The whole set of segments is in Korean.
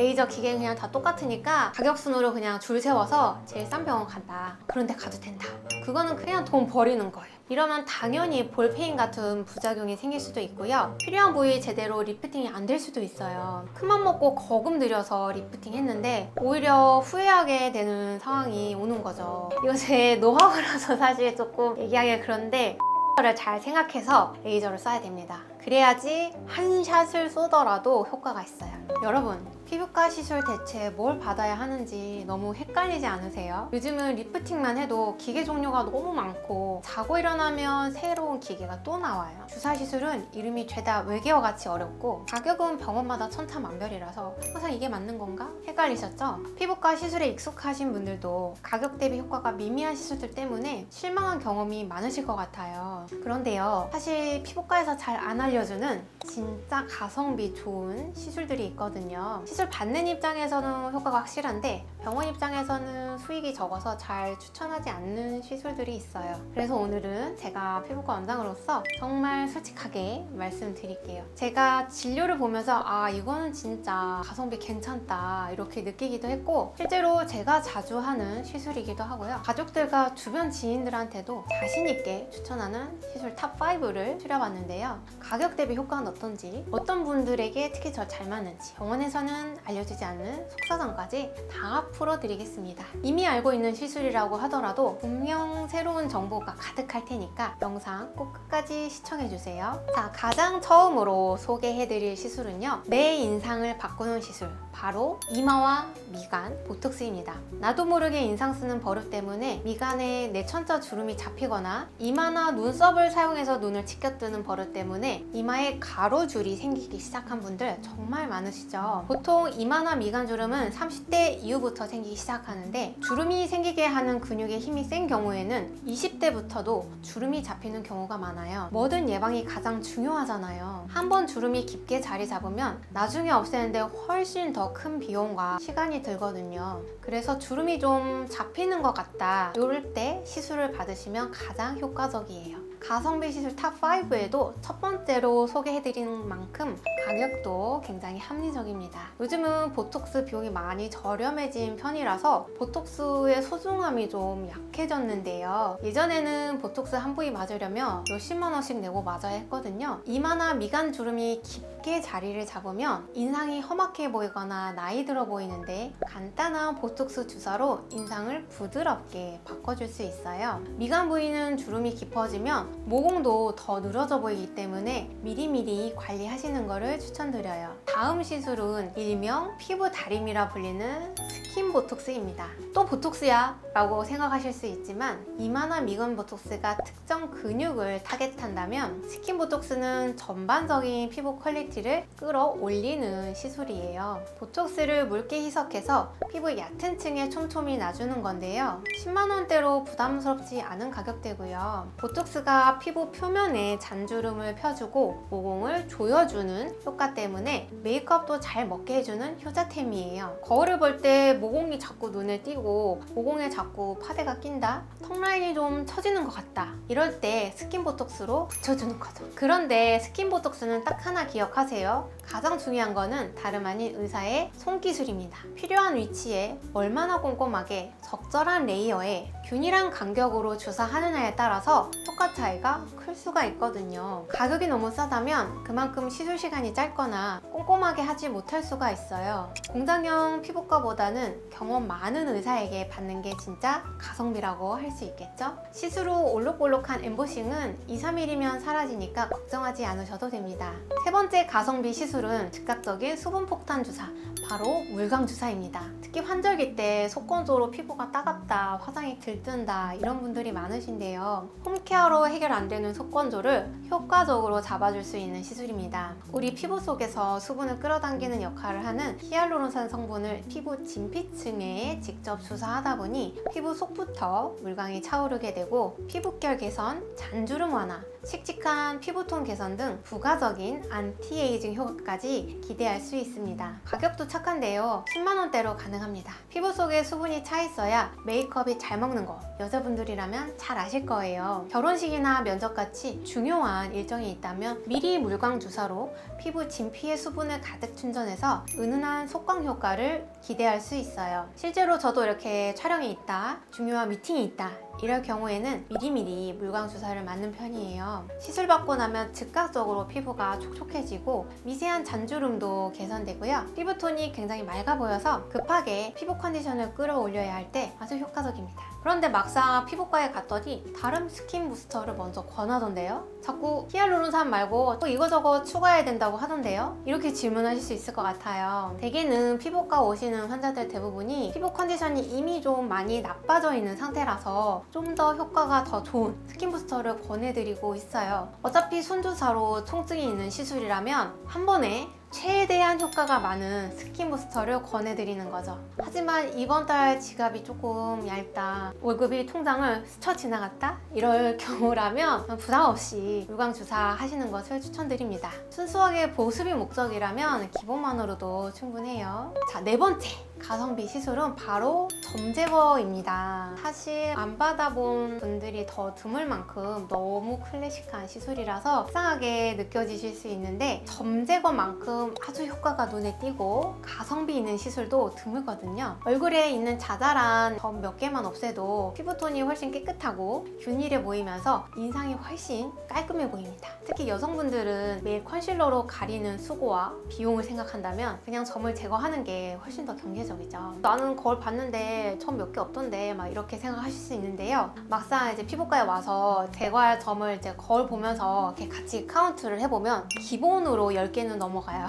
레이저 기계는 그냥 다 똑같으니까 가격 순으로 그냥 줄 세워서 제일 싼 병원 간다, 그런 데 가도 된다. 그거는 그냥 돈 버리는 거예요. 이러면 당연히 볼페인 같은 부작용이 생길 수도 있고요. 필요한 부위 제대로 리프팅이 안 될 수도 있어요. 큰맘 먹고 거금 들여서 리프팅 했는데 오히려 후회하게 되는 상황이 오는 거죠. 이거 제 노하우라서 사실 조금 얘기하기가 그런데 를 잘 생각해서 레이저를 쏴야 됩니다. 그래야지 한 샷을 쏘더라도 효과가 있어요. 여러분, 피부과 시술 대체 뭘 받아야 하는지 너무 헷갈리지 않으세요? 요즘은 리프팅만 해도 기계 종류가 너무 많고 자고 일어나면 새로운 기계가 또 나와요. 주사 시술은 이름이 죄다 외계어같이 어렵고 가격은 병원마다 천차만별이라서 항상 이게 맞는 건가? 헷갈리셨죠? 피부과 시술에 익숙하신 분들도 가격 대비 효과가 미미한 시술들 때문에 실망한 경험이 많으실 것 같아요. 그런데요, 사실 피부과에서 잘 안 알려주는 진짜 가성비 좋은 시술들이 있거든요. 시술 받는 입장에서는 효과가 확실한데 병원 입장에서는 수익이 적어서 잘 추천하지 않는 시술들이 있어요. 그래서 오늘은 제가 피부과 원장으로서 정말 솔직하게 말씀드릴게요. 제가 진료를 보면서 아, 이거는 진짜 가성비 괜찮다 이렇게 느끼기도 했고, 실제로 제가 자주 하는 시술이기도 하고요. 가족들과 주변 지인들한테도 자신 있게 추천하는 시술 탑5를 추려봤는데요. 가격 대비 효과는 어떤지, 어떤 분들에게 특히 저 잘 맞는지, 병원에서는 알려주지 않는 속사정까지 다 풀어드리겠습니다. 이미 알고 있는 시술이라고 하더라도 분명 새로운 정보가 가득할 테니까 영상 꼭 끝까지 시청해주세요. 자, 가장 처음으로 소개해드릴 시술은요, 내 인상을 바꾸는 시술, 바로 이마와 미간 보톡스입니다. 나도 모르게 인상 쓰는 버릇 때문에 미간에 내천자 주름이 잡히거나 이마나 눈썹을 사용해서 눈을 치켜뜨는 버릇 때문에 이마에 가로줄이 생기기 시작한 분들 정말 많으시죠. 보통 이마나 미간 주름은 30대 이후부터 생기기 시작하는데, 주름이 생기게 하는 근육의 힘이 센 경우에는 20대부터도 주름이 잡히는 경우가 많아요. 뭐든 예방이 가장 중요하잖아요. 한번 주름이 깊게 자리 잡으면 나중에 없애는데 훨씬 더 큰 비용과 시간이 들거든요. 그래서 주름이 좀 잡히는 것 같다, 이럴 때 시술을 받으시면 가장 효과적이에요. 가성비 시술 탑5에도 첫 번째로 소개해드리는 만큼 가격도 굉장히 합리적입니다. 요즘은 보톡스 비용이 많이 저렴해진 편이라서 보톡스의 소중함이 좀 약해졌는데요. 예전에는 보톡스 한 부위 맞으려면 몇십만 원씩 내고 맞아야 했거든요. 이마나 미간 주름이 깊게 자리를 잡으면 인상이 험악해 보이거나 나이 들어 보이는데, 간단한 보톡스 주사로 인상을 부드럽게 바꿔줄 수 있어요. 미간 부위는 주름이 깊어지면 모공도 더 늘어져 보이기 때문에 미리미리 관리하시는 것을 추천드려요. 다음 시술은 일명 피부 다림이라 불리는 스킨 보톡스입니다. 또 보톡스야? 라고 생각하실 수 있지만 이마나 미간 보톡스가 특정 근육을 타겟한다면 스킨 보톡스는 전반적인 피부 퀄리티를 끌어올리는 시술이에요. 보톡스를 묽게 희석해서 피부 얕은 층에 촘촘히 놔주는 건데요. 10만 원대로 부담스럽지 않은 가격대고요. 보톡스가 피부 표면에 잔주름을 펴주고 모공을 조여주는 효과 때문에 메이크업도 잘 먹게 해주는 효자템이에요. 거울을 볼 때 모공이 자꾸 눈에 띄고 모공에 자꾸 파데가 낀다, 턱 라인이 좀 처지는 것 같다, 이럴 때 스킨 보톡스로 붙여주는 거죠. 그런데 스킨 보톡스는 딱 하나 기억하세요. 가장 중요한 거는 다름 아닌 의사의 손기술입니다. 필요한 위치에 얼마나 꼼꼼하게 적절한 레이어에 균일한 간격으로 주사하느냐에 따라서 효과 차이가 클 수가 있거든요. 가격이 너무 싸다면 그만큼 시술 시간이 짧거나 꼼꼼하게 하지 못할 수가 있어요. 공장형 피부과보다는 경험 많은 의사에게 받는 게 진짜 가성비라고 할 수 있겠죠? 시술 후 올록볼록한 엠보싱은 2-3일이면 사라지니까 걱정하지 않으셔도 됩니다. 세 번째 가성비 시술은 즉각적인 수분 폭탄 주사, 바로 물광 주사입니다. 특히 환절기 때 속건조로 피부가 따갑다, 화장이 들뜬다, 이런 분들이 많으신데요. 홈케어로 해결 안 되는 속건조를 효과적으로 잡아줄 수 있는 시술입니다. 우리 피부 속에서 수분을 끌어당기는 역할을 하는 히알루론산 성분을 피부 진피층에 직접 주사하다 보니 피부 속부터 물광이 차오르게 되고 피부결 개선, 잔주름 완화, 칙칙한 피부톤 개선 등 부가적인 안티에이징 효과까지 기대할 수 있습니다. 가격도 착한데요. 10만 원대로 가능합니다. 피부 속에 수분이 차 있어야 메이크업이 잘 먹는 거 여자분들이라면 잘 아실 거예요. 결혼식이나 면접같이 중요한 일정이 있다면 미리 물광 주사로 피부 진피의 수분을 가득 충전해서 은은한 속광 효과를 기대할 수 있어요. 실제로 저도 이렇게 촬영이 있다, 중요한 미팅이 있다 이럴 경우에는 미리미리 물광 주사를 맞는 편이에요. 시술 받고 나면 즉각적으로 피부가 촉촉해지고 미세한 잔주름도 개선되고요. 피부톤이 굉장히 맑아 보여서 급하게 피부 컨디션을 끌어올려야 할 때 아주 효과적입니다. 그런데 막상 피부과에 갔더니 다른 스킨 부스터를 먼저 권하던데요. 자꾸 히알루론산 말고 또 이거저거 추가해야 된다고 하던데요. 이렇게 질문하실 수 있을 것 같아요. 대개는 피부과 오시는 환자들 대부분이 피부 컨디션이 이미 좀 많이 나빠져 있는 상태라서 좀 더 효과가 더 좋은 스킨 부스터를 권해드리고 있어요. 어차피 손주사로 통증이 있는 시술이라면 한 번에 최대한 효과가 많은 스킨 부스터를 권해드리는 거죠. 하지만 이번 달 지갑이 조금 얇다, 월급이 통장을 스쳐 지나갔다? 이럴 경우라면 부담 없이 물광 주사 하시는 것을 추천드립니다. 순수하게 보습이 목적이라면 기본만으로도 충분해요. 자, 네 번째 가성비 시술은 바로 점 제거입니다. 사실 안 받아본 분들이 더 드물 만큼 너무 클래식한 시술이라서 이상하게 느껴지실 수 있는데 점 제거만큼 아주 효과가 눈에 띄고 가성비 있는 시술도 드물거든요. 얼굴에 있는 자잘한 점 몇 개만 없애도 피부톤이 훨씬 깨끗하고 균일해 보이면서 인상이 훨씬 깔끔해 보입니다. 특히 여성분들은 매일 컨실러로 가리는 수고와 비용을 생각한다면 그냥 점을 제거하는 게 훨씬 더 경제적이죠. 나는 거울 봤는데 점 몇 개 없던데 막 이렇게 생각하실 수 있는데요. 막상 이제 피부과에 와서 제거할 점을 이제 거울 보면서 이렇게 같이 카운트를 해보면 기본으로 10개는 넘어가요.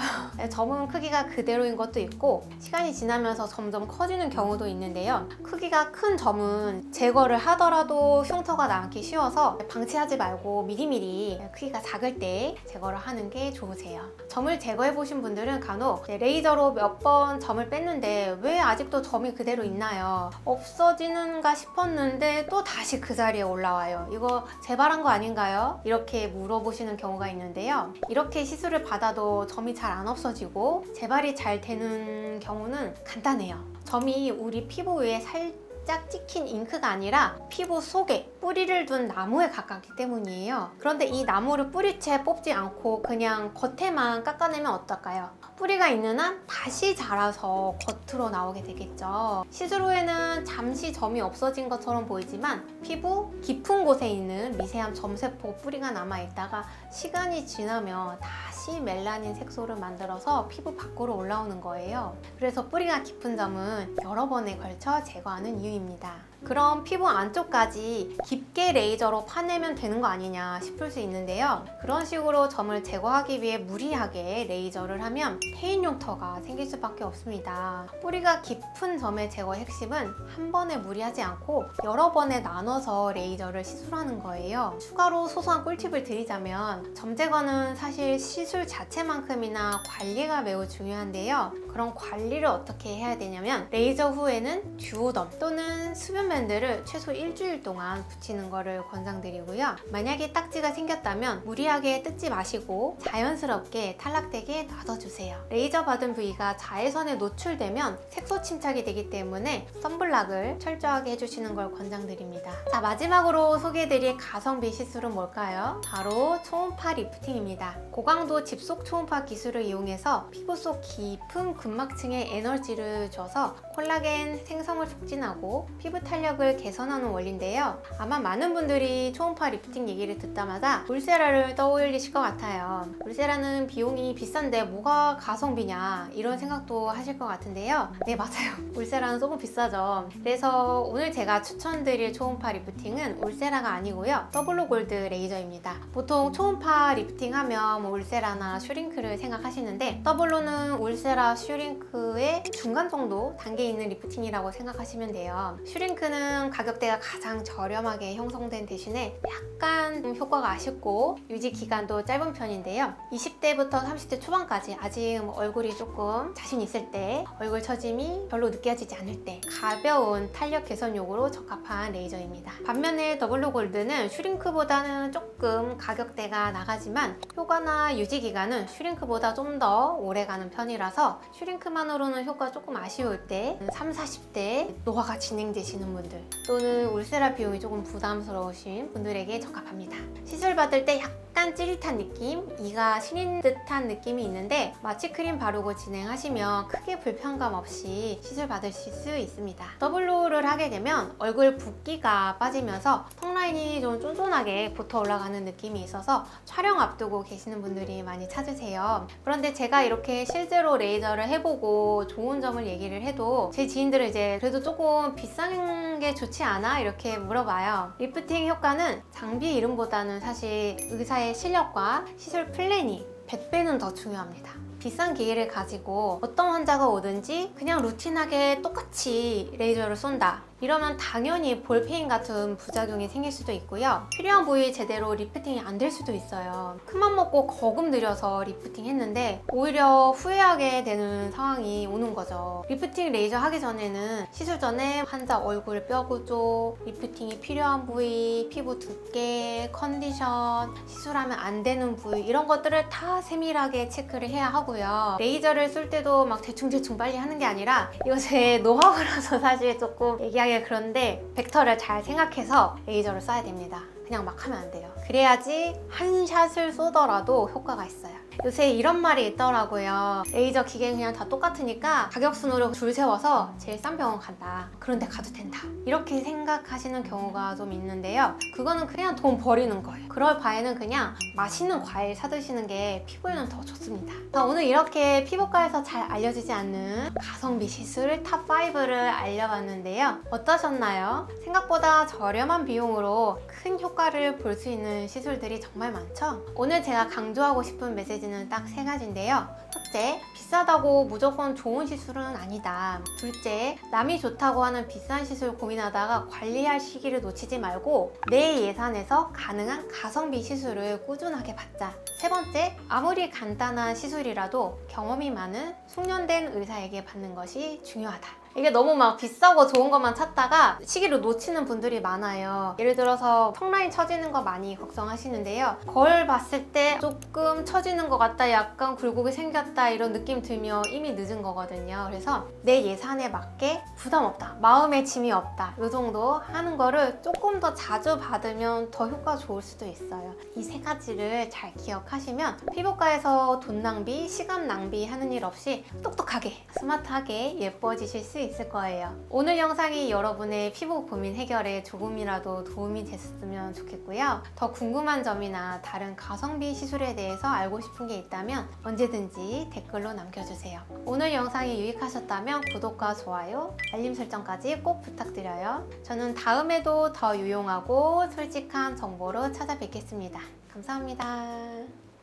점은 크기가 그대로인 것도 있고 시간이 지나면서 점점 커지는 경우도 있는데요. 크기가 큰 점은 제거를 하더라도 흉터가 남기 쉬워서 방치하지 말고 미리미리 크기가 작을 때 제거를 하는 게 좋으세요. 점을 제거해 보신 분들은 간혹 레이저로 몇 번 점을 뺐는데 왜 아직도 점이 그대로 있나요? 없어지는가 싶었는데 또 다시 그 자리에 올라와요. 이거 재발한 거 아닌가요? 이렇게 물어보시는 경우가 있는데요. 이렇게 시술을 받아도 점이 잘 안 없어지고 재발이 잘 되는 경우는 간단해요. 점이 우리 피부 위에 살짝 찍힌 잉크가 아니라 피부 속에 뿌리를 둔 나무에 가깝기 때문이에요. 그런데 이 나무를 뿌리채 뽑지 않고 그냥 겉에만 깎아내면 어떨까요? 뿌리가 있는 한 다시 자라서 겉으로 나오게 되겠죠. 시술 후에는 잠시 점이 없어진 것처럼 보이지만 피부 깊은 곳에 있는 미세한 점세포 뿌리가 남아있다가 시간이 지나면 다시 멜라닌 색소를 만들어서 피부 밖으로 올라오는 거예요. 그래서 뿌리가 깊은 점은 여러 번에 걸쳐 제거하는 이유입니다. 그럼 피부 안쪽까지 깊게 레이저로 파내면 되는 거 아니냐 싶을 수 있는데요. 그런 식으로 점을 제거하기 위해 무리하게 레이저를 하면 패인 흉터가 생길 수밖에 없습니다. 뿌리가 깊은 점의 제거의 핵심은 한 번에 무리하지 않고 여러 번에 나눠서 레이저를 시술하는 거예요. 추가로 소소한 꿀팁을 드리자면 점 제거는 사실 시술 자체만큼이나 관리가 매우 중요한데요. 그런 관리를 어떻게 해야 되냐면 레이저 후에는 듀오덤 또는 수분 밴드를 최소 일주일 동안 붙이는 것을 권장드리고요. 만약에 딱지가 생겼다면 무리하게 뜯지 마시고 자연스럽게 탈락되게 놔둬주세요. 레이저 받은 부위가 자외선에 노출되면 색소 침착이 되기 때문에 선블락을 철저하게 해주시는 걸 권장드립니다. 자, 마지막으로 소개해드릴 가성비 시술은 뭘까요? 바로 초음파 리프팅입니다. 고강도 집속 초음파 기술을 이용해서 피부 속 깊은 근막층에 에너지를 줘서 콜라겐 생성을 촉진하고 피부 탄력을 개선하는 원리인데요. 아마 많은 분들이 초음파 리프팅 얘기를 듣자마자 울세라를 떠올리실 것 같아요. 울세라는 비용이 비싼데 뭐가 가성비냐 이런 생각도 하실 것 같은데요. 네, 맞아요. 울세라는 조금 비싸죠. 그래서 오늘 제가 추천드릴 초음파 리프팅은 울세라가 아니고요. 더블로 골드 레이저입니다. 보통 초음파 리프팅 하면 울세라나 슈링크를 생각하시는데 더블로는 울세라 슈링크의 중간 정도 단계에 있는 리프팅이라고 생각하시면 돼요. 슈링크 슈링크는 가격대가 가장 저렴하게 형성된 대신에 약간 좀 효과가 아쉽고 유지 기간도 짧은 편인데요. 20대부터 30대 초반까지 아직 얼굴이 조금 자신 있을 때, 얼굴 처짐이 별로 느껴지지 않을 때 가벼운 탄력 개선용으로 적합한 레이저입니다. 반면에 더블로 골드는 슈링크보다는 조금 가격대가 나가지만 효과나 유지 기간은 슈링크보다 좀 더 오래가는 편이라서 슈링크만으로는 효과 조금 아쉬울 때 30, 40대 노화가 진행되시는 분들 또는 울세라 비용이 조금 부담스러우신 분들에게 적합합니다. 시술 받을 때 약간 찌릿한 느낌, 이가 시린 듯한 느낌이 있는데 마취 크림 바르고 진행하시면 크게 불편감 없이 시술 받으실 수 있습니다. 더블로우를 하게 되면 얼굴 붓기가 빠지면서 턱라인이 좀 쫀쫀하게 붙어 올라가는 느낌이 있어서 촬영 앞두고 계시는 분들이 많이 찾으세요. 그런데 제가 이렇게 실제로 레이저를 해보고 좋은 점을 얘기를 해도 제 지인들은 이제 그래도 조금 비싼 게 좋지 않아? 이렇게 물어봐요. 리프팅 효과는 장비 이름보다는 사실 의사의 실력과 시술 플랜이 100배는 더 중요합니다. 비싼 기계를 가지고 어떤 환자가 오든지 그냥 루틴하게 똑같이 레이저를 쏜다. 이러면 당연히 볼페인 같은 부작용이 생길 수도 있고요. 필요한 부위 제대로 리프팅이 안 될 수도 있어요. 큰맘 먹고 거금 들여서 리프팅 했는데 오히려 후회하게 되는 상황이 오는 거죠. 리프팅 레이저 하기 전에는 시술 전에 환자 얼굴 뼈 구조, 리프팅이 필요한 부위, 피부 두께, 컨디션, 시술하면 안 되는 부위 이런 것들을 다 세밀하게 체크를 해야 하고요. 레이저를 쏠 때도 막 대충대충 빨리 하는 게 아니라 이거 제 노하우라서 사실 조금 얘기하기 그런데 벡터를 잘 생각해서 레이저를 쏴야 됩니다. 그냥 막 하면 안 돼요. 그래야지 한 샷을 쏘더라도 효과가 있어요. 요새 이런 말이 있더라고요. 레이저 기계는 그냥 다 똑같으니까 가격순으로 줄 세워서 제일 싼 병원 간다. 그런 데 가도 된다. 이렇게 생각하시는 경우가 좀 있는데요. 그거는 그냥 돈 버리는 거예요. 그럴 바에는 그냥 맛있는 과일 사드시는 게 피부에는 더 좋습니다. 오늘 이렇게 피부과에서 잘 알려지지 않는 가성비 시술 탑5를 알려봤는데요. 어떠셨나요? 생각보다 저렴한 비용으로 큰 효과를 볼 수 있는 시술들이 정말 많죠? 오늘 제가 강조하고 싶은 메시지는 딱 3가지인데요. 첫째, 비싸다고 무조건 좋은 시술은 아니다. 둘째, 남이 좋다고 하는 비싼 시술 고민하다가 관리할 시기를 놓치지 말고 내 예산에서 가능한 가성비 시술을 꾸준하게 받자. 세 번째, 아무리 간단한 시술이라도 경험이 많은 숙련된 의사에게 받는 것이 중요하다. 이게 너무 막 비싸고 좋은 것만 찾다가 시기를 놓치는 분들이 많아요. 예를 들어서 턱라인 처지는 거 많이 걱정하시는데요. 거울 봤을 때 조금 처지는 것 같다, 약간 굴곡이 생겼다 이런 느낌 들면 이미 늦은 거거든요. 그래서 내 예산에 맞게 부담 없다, 마음의 짐이 없다, 이 정도 하는 거를 조금 더 자주 받으면 더 효과가 좋을 수도 있어요. 이 3가지를 잘 기억하시면 피부과에서 돈 낭비, 시간 낭비 하는 일 없이 똑똑하게, 스마트하게 예뻐지실 수 있을 거예요. 오늘 영상이 여러분의 피부 고민 해결에 조금이라도 도움이 됐으면 좋겠고요. 더 궁금한 점이나 다른 가성비 시술에 대해서 알고 싶은 게 있다면 언제든지 댓글로 남겨주세요. 오늘 영상이 유익하셨다면 구독과 좋아요, 알림 설정까지 꼭 부탁드려요. 저는 다음에도 더 유용하고 솔직한 정보로 찾아뵙겠습니다. 감사합니다.